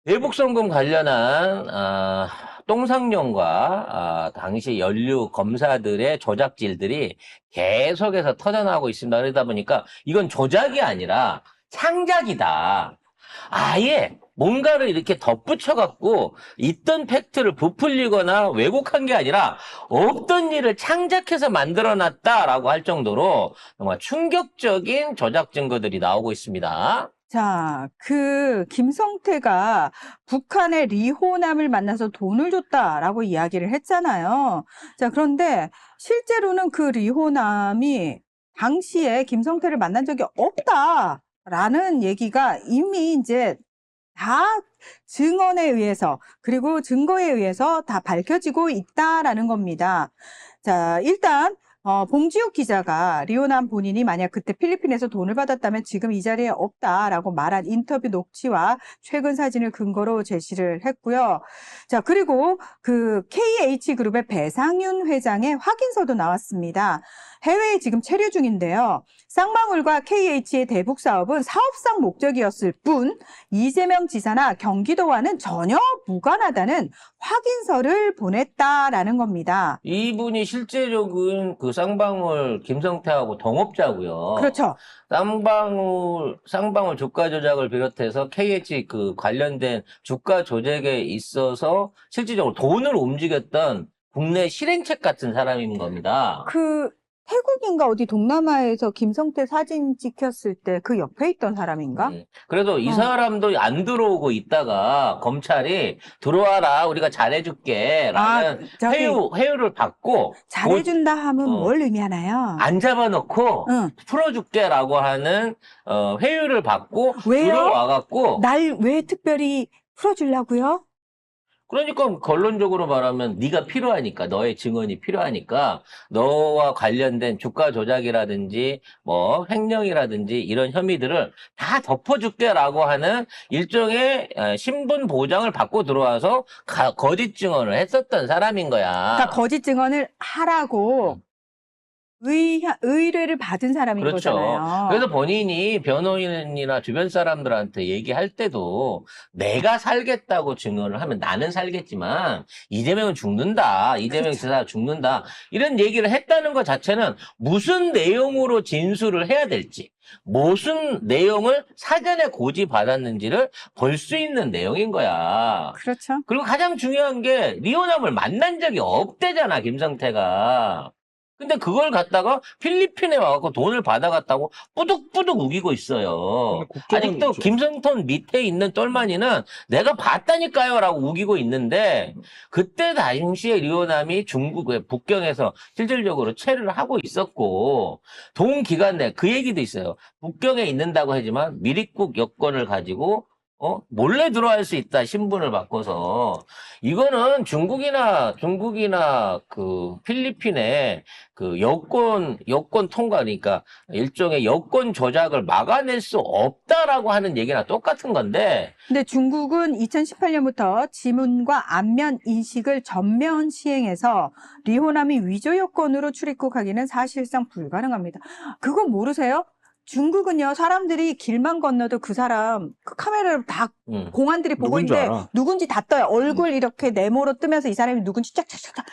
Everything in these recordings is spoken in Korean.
대북송금 관련한 똥상용과 당시 연루 검사들의 조작질들이 계속해서 터져나오고 있습니다. 그러다 보니까 이건 조작이 아니라 창작이다. 아예 뭔가를 이렇게 덧붙여갖고 있던 팩트를 부풀리거나 왜곡한 게 아니라 없던 일을 창작해서 만들어놨다라고 할 정도로 정말 충격적인 조작 증거들이 나오고 있습니다. 자, 김성태가 북한의 리호남을 만나서 돈을 줬다라고 이야기를 했잖아요. 자, 그런데 실제로는 그 리호남이 당시에 김성태를 만난 적이 없다라는 얘기가 이미 이제 다 증언에 의해서 그리고 증거에 의해서 다 밝혀지고 있다라는 겁니다. 자, 일단 봉지욱 기자가 리오남 본인이 만약 그때 필리핀에서 돈을 받았다면 지금 이 자리에 없다라고 말한 인터뷰 녹취와 최근 사진을 근거로 제시를 했고요. 자, 그리고 그 KH그룹의 배상윤 회장의 확인서도 나왔습니다. 해외에 지금 체류 중인데요. 쌍방울과 KH의 대북 사업은 사업상 목적이었을 뿐 이재명 지사나 경기도와는 전혀 무관하다는 확인서를 보냈다라는 겁니다. 이분이 실제적인 그 쌍방울 김성태하고 동업자고요. 그렇죠. 쌍방울 주가 조작을 비롯해서 KH 그 관련된 주가 조작에 있어서 실질적으로 돈을 움직였던 국내 실행책 같은 사람인 겁니다. 태국인가 어디 동남아에서 김성태 사진 찍혔을 때 그 옆에 있던 사람인가? 그래도 이 사람도 안 들어오고 있다가 검찰이 들어와라 우리가 잘해줄게 라는 회유를 받고 잘해준다 하면 뭘 의미하나요? 안 잡아놓고 풀어줄게 라고 하는 회유를 받고 들어와갖고 날 왜 특별히 풀어주려고요? 그러니까 결론적으로 말하면 네가 필요하니까 너의 증언이 필요하니까 너와 관련된 주가 조작이라든지 뭐 횡령이라든지 이런 혐의들을 다 덮어줄게라고 하는 일종의 신분 보장을 받고 들어와서 거짓 증언을 했었던 사람인 거야. 그러니까 거짓 증언을 하라고 의뢰를 받은 사람인 그렇죠. 거잖아요. 그래서 본인이 변호인이나 주변 사람들한테 얘기할 때도 내가 살겠다고 증언을 하면 나는 살겠지만 이재명은 죽는다. 이재명 지사 죽는다. 이런 얘기를 했다는 것 자체는 무슨 내용으로 진술을 해야 될지 무슨 내용을 사전에 고지받았는지를 볼 수 있는 내용인 거야. 그렇죠. 그리고 가장 중요한 게 리오남을 만난 적이 없대잖아, 김성태가. 근데 그걸 갖다가 필리핀에 와갖고 돈을 받아갔다고 뿌득뿌득 우기고 있어요. 아직도 김성태 밑에 있는 똘마니는 내가 봤다니까요 라고 우기고 있는데 그때 당시에 리오남이 중국의 북경에서 실질적으로 체류를 하고 있었고 동기간 내 그 얘기도 있어요. 북경에 있는다고 하지만 미립국 여권을 가지고 몰래 들어갈 수 있다, 신분을 바꿔서. 이거는 중국이나 그 필리핀의 그 여권 통과, 그러니까 일종의 여권 조작을 막아낼 수 없다라고 하는 얘기나 똑같은 건데. 근데 중국은 2018년부터 지문과 안면 인식을 전면 시행해서 리호남이 위조 여권으로 출입국하기는 사실상 불가능합니다. 그거 모르세요? 중국은요, 사람들이 길만 건너도 그 사람, 그 카메라로 다 공안들이 보고 있는데 누군지 다 떠요. 얼굴 이렇게 네모로 뜨면서 이 사람이 누군지 쫙쫙쫙쫙.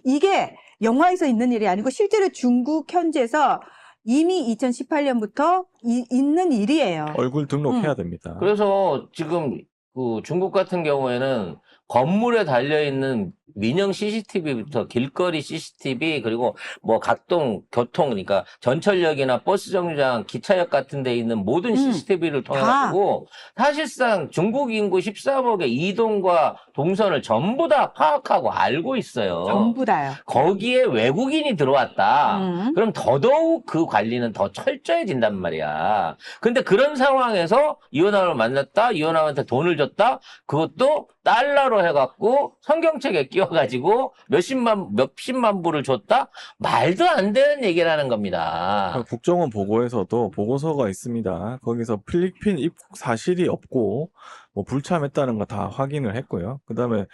이게 영화에서 있는 일이 아니고 실제로 중국 현지에서 이미 2018년부터 있는 일이에요. 얼굴 등록해야 됩니다. 그래서 지금 그 중국 같은 경우에는 건물에 달려있는 민영 CCTV부터 길거리 CCTV 그리고 뭐 각종 교통 그러니까 전철역이나 버스 정류장 기차역 같은 데 있는 모든 CCTV를 통해 가지고 사실상 중국 인구 13억의 이동과 동선을 전부 다 파악하고 알고 있어요. 전부 다요. 거기에 외국인이 들어왔다. 그럼 더더욱 그 관리는 더 철저해진단 말이야. 근데 그런 상황에서 이혼남을 만났다. 이혼남한테 돈을 줬다. 그것도 달러로 해갖고 성경책에 끼워가지고 몇십만 불을 줬다? 말도 안 되는 얘기라는 겁니다. 국정원 보고에서도 보고서가 있습니다. 거기서 필리핀 입국 사실이 없고 뭐 불참했다는 거 다 확인을 했고요. 그다음에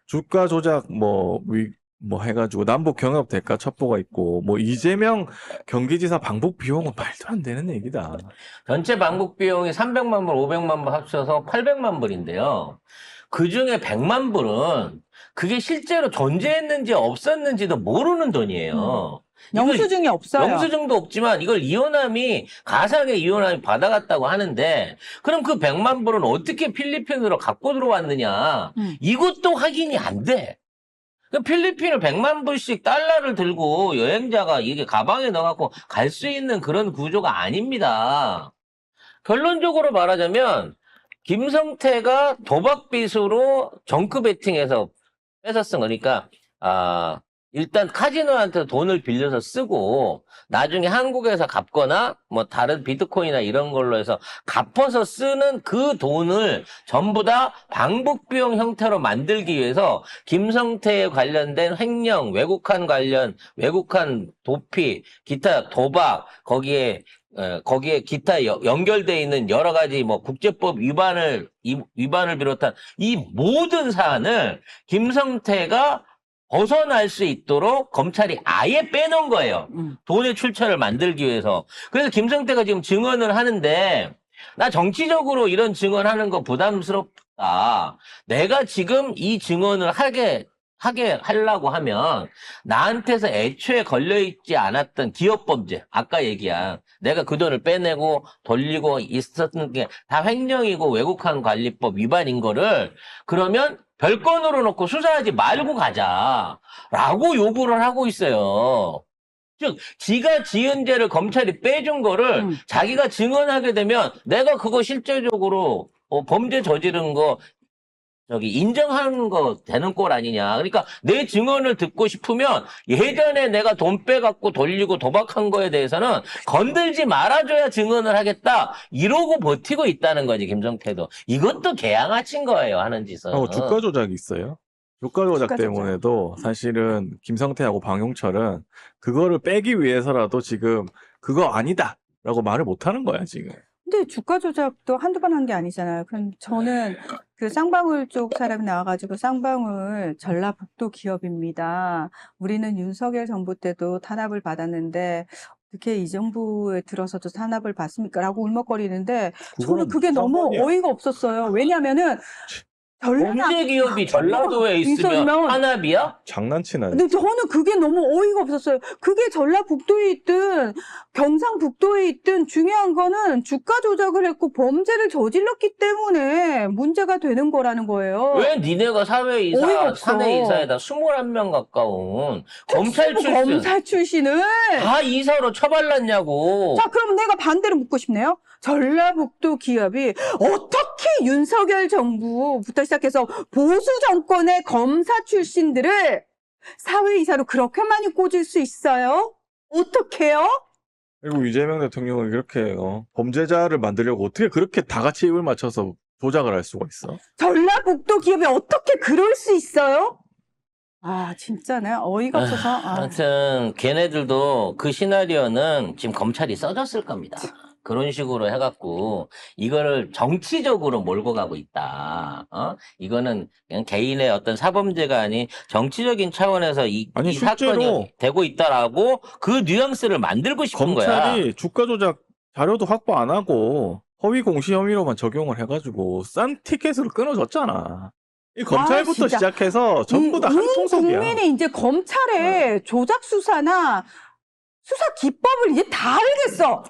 주가 조작 뭐 해가지고 남북 경협 대가 첩보가 있고 뭐 이재명 경기지사 방북 비용은 말도 안 되는 얘기다. 전체 방북 비용이 300만 불, 500만 불 합쳐서 800만 불인데요. 그 중에 100만 불은 그게 실제로 존재했는지 없었는지도 모르는 돈이에요. 영수증이 없어요. 영수증도 없지만 이걸 이호남이 가상의 이호남이 받아갔다고 하는데 그럼 그 100만 불은 어떻게 필리핀으로 갖고 들어왔느냐 이것도 확인이 안 돼. 그 필리핀을 100만 불씩 달러를 들고 여행자가 이게 가방에 넣어갖고 갈 수 있는 그런 구조가 아닙니다. 결론적으로 말하자면 김성태가 도박빚으로 정크 베팅해서 뺏었은 거니까 일단 카지노한테 돈을 빌려서 쓰고 나중에 한국에서 갚거나 뭐 다른 비트코인이나 이런 걸로 해서 갚아서 쓰는 그 돈을 전부 다 방북비용 형태로 만들기 위해서 김성태에 관련된 횡령, 외국한 도피, 기타 도박 거기에 기타 연결돼 있는 여러 가지 뭐 국제법 위반을 비롯한 이 모든 사안을 김성태가 벗어날 수 있도록 검찰이 아예 빼놓은 거예요. 돈의 출처를 만들기 위해서. 그래서 김성태가 지금 증언을 하는데 나 정치적으로 이런 증언하는 거 부담스럽다. 내가 지금 이 증언을 하게 하려고 하면 나한테서 애초에 걸려있지 않았던 기업범죄, 아까 얘기한 내가 그 돈을 빼내고 돌리고 있었던 게 다 횡령이고 외국한 관리법 위반인 거를 그러면 별건으로 놓고 수사하지 말고 가자라고 요구를 하고 있어요. 즉 지가 지은 죄를 검찰이 빼준 거를 자기가 증언하게 되면 내가 그거 실제적으로 범죄 저지른 거 인정하는 거 되는 꼴 아니냐. 그러니까 내 증언을 듣고 싶으면 예전에 내가 돈 빼갖고 돌리고 도박한 거에 대해서는 건들지 말아줘야 증언을 하겠다. 이러고 버티고 있다는 거지, 김성태도. 이것도 개양아친 거예요, 하는 짓은. 주가 조작이 있어요. 주가 조작 주가 때문에도 사실은 김성태하고 방용철은 그거를 빼기 위해서라도 지금 그거 아니다 라고 말을 못 하는 거야, 지금. 근데 주가 조작도 한두 번 한 게 아니잖아요. 그럼 저는 그 쌍방울 쪽 사람이 나와가지고 쌍방울 전라북도 기업입니다. 우리는 윤석열 정부 때도 탄압을 받았는데 어떻게 이 정부에 들어서도 탄압을 받습니까? 라고 울먹거리는데 저는 그게 너무 쌍방울이야. 어이가 없었어요. 왜냐면은 범죄 기업이 전라도에 있으면 탄압이야? 장난치나. 근데 저는 그게 너무 어이가 없었어요. 그게 전라북도에 있든 경상북도에 있든 중요한 거는 주가 조작을 했고 범죄를 저질렀기 때문에 문제가 되는 거라는 거예요. 왜 니네가 어이가 사회이사, 없어. 사내이사에다 21명 가까운 검찰 출신 검사 출신을 다 이사로 처발랐냐고. 자, 그럼 내가 반대로 묻고 싶네요. 전라북도 기업이 어떻게 윤석열 정부부터 시작해서 보수 정권의 검사 출신들을 사회이사로 그렇게 많이 꽂을 수 있어요? 어떻게요? 그리고 이재명 대통령은 이렇게 범죄자를 만들려고 어떻게 그렇게 다 같이 입을 맞춰서 조작을 할 수가 있어? 전라북도 기업이 어떻게 그럴 수 있어요? 아, 진짜네. 어이가 없어서. 하여튼 걔네들도 그 시나리오는 지금 검찰이 써줬을 겁니다. 그런 식으로 해갖고 이거를 정치적으로 몰고 가고 있다. 이거는 그냥 개인의 어떤 사범죄가 아닌 정치적인 차원에서 이 실제로 사건이 되고 있다라고 그 뉘앙스를 만들고 싶은 거야. 검찰이 주가 조작 자료도 확보 안 하고 허위 공시 혐의로만 적용을 해가지고 싼 티켓으로 끊어줬잖아. 이 검찰부터 진짜. 시작해서 전부 다 한 통속이야. 국민이 이제 검찰의 조작 수사나 수사 기법을 이제 다 알겠어.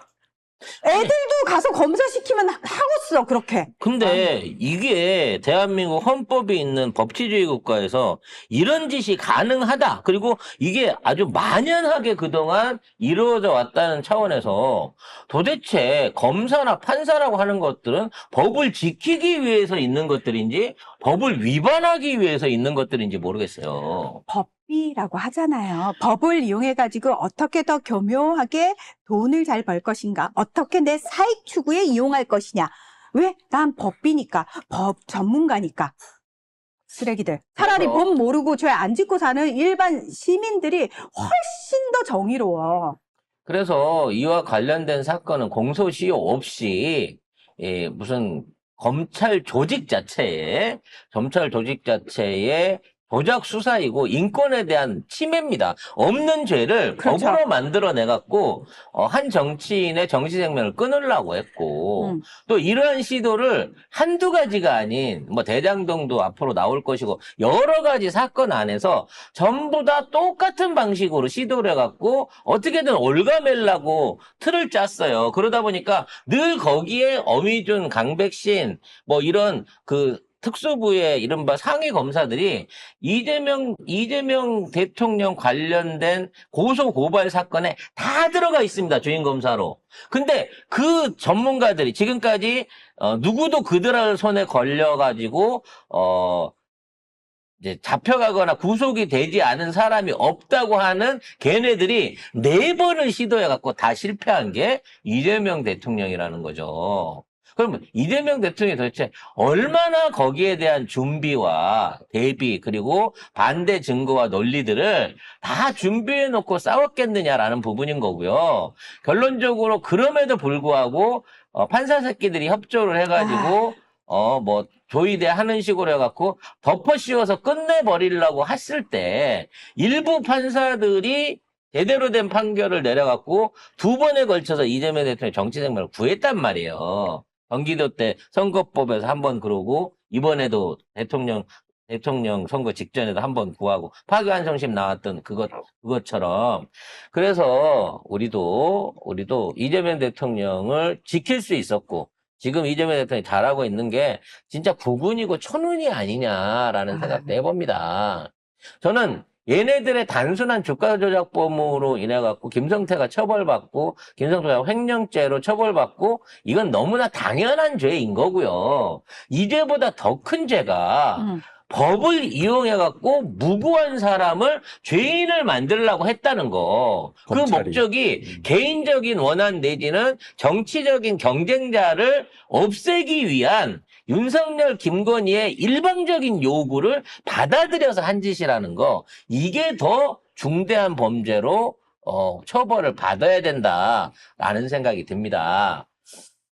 애들도 가서 검사시키면 하겠어, 그렇게. 근데 이게 대한민국 헌법이 있는 법치주의 국가에서 이런 짓이 가능하다. 그리고 이게 아주 만연하게 그동안 이루어져 왔다는 차원에서 도대체 검사나 판사라고 하는 것들은 법을 지키기 위해서 있는 것들인지 법을 위반하기 위해서 있는 것들인지 모르겠어요. 법비라고 하잖아요. 법을 이용해가지고 어떻게 더 교묘하게 돈을 잘 벌 것인가, 어떻게 내 사익 추구에 이용할 것이냐. 왜? 난 법비니까, 법 전문가니까. 쓰레기들. 차라리 그래서- 법 모르고 죄 안 짓고 사는 일반 시민들이 훨씬 더 정의로워. 그래서 이와 관련된 사건은 공소시효 없이 무슨 검찰 조직 자체에 조작 수사이고 인권에 대한 침해입니다. 없는 죄를 그렇죠. 법으로 만들어내갖고 한 정치인의 정치 생명을 끊으려고 했고 또 이러한 시도를 한두 가지가 아닌 뭐 대장동도 앞으로 나올 것이고 여러 가지 사건 안에서 전부 다 똑같은 방식으로 시도를 해갖고 어떻게든 올가매려고 틀을 짰어요. 그러다 보니까 늘 거기에 어미준, 강백신 뭐 이런 그 특수부의 이른바 상위 검사들이 이재명 대통령 관련된 고소 고발 사건에 다 들어가 있습니다. 주인 검사로. 근데 그 전문가들이 지금까지 누구도 그들 손에 걸려가지고 이제 잡혀가거나 구속이 되지 않은 사람이 없다고 하는 걔네들이 4번을 시도해갖고 다 실패한 게 이재명 대통령이라는 거죠. 그러면 이재명 대통령이 도대체 얼마나 거기에 대한 준비와 대비 그리고 반대 증거와 논리들을 다 준비해놓고 싸웠겠느냐라는 부분인 거고요. 결론적으로 그럼에도 불구하고 판사 새끼들이 협조를 해가지고 뭐 조의대 하는 식으로 해갖고 덮어 씌워서 끝내버리려고 했을 때 일부 판사들이 제대로 된 판결을 내려갖고 2번에 걸쳐서 이재명 대통령의 정치 생명을 구했단 말이에요. 경기도 때 선거법에서 한 번 그러고 이번에도 대통령 선거 직전에도 한 번 구하고 파기환송심 나왔던 그것처럼 그래서 우리도 이재명 대통령을 지킬 수 있었고 지금 이재명 대통령이 잘하고 있는 게 진짜 국운이고 천운이 아니냐라는 생각도 해봅니다. 저는 얘네들의 단순한 주가 조작범으로 인해갖고 김성태가 처벌받고 김성태가 횡령죄로 처벌받고 이건 너무나 당연한 죄인 거고요. 이 죄보다 더 큰 죄가 법을 이용해갖고 무고한 사람을 죄인을 만들려고 했다는 거. 그 검찰이. 목적이 개인적인 원한 내지는 정치적인 경쟁자를 없애기 위한 윤석열, 김건희의 일방적인 요구를 받아들여서 한 짓이라는 거. 이게 더 중대한 범죄로 처벌을 받아야 된다라는 생각이 듭니다.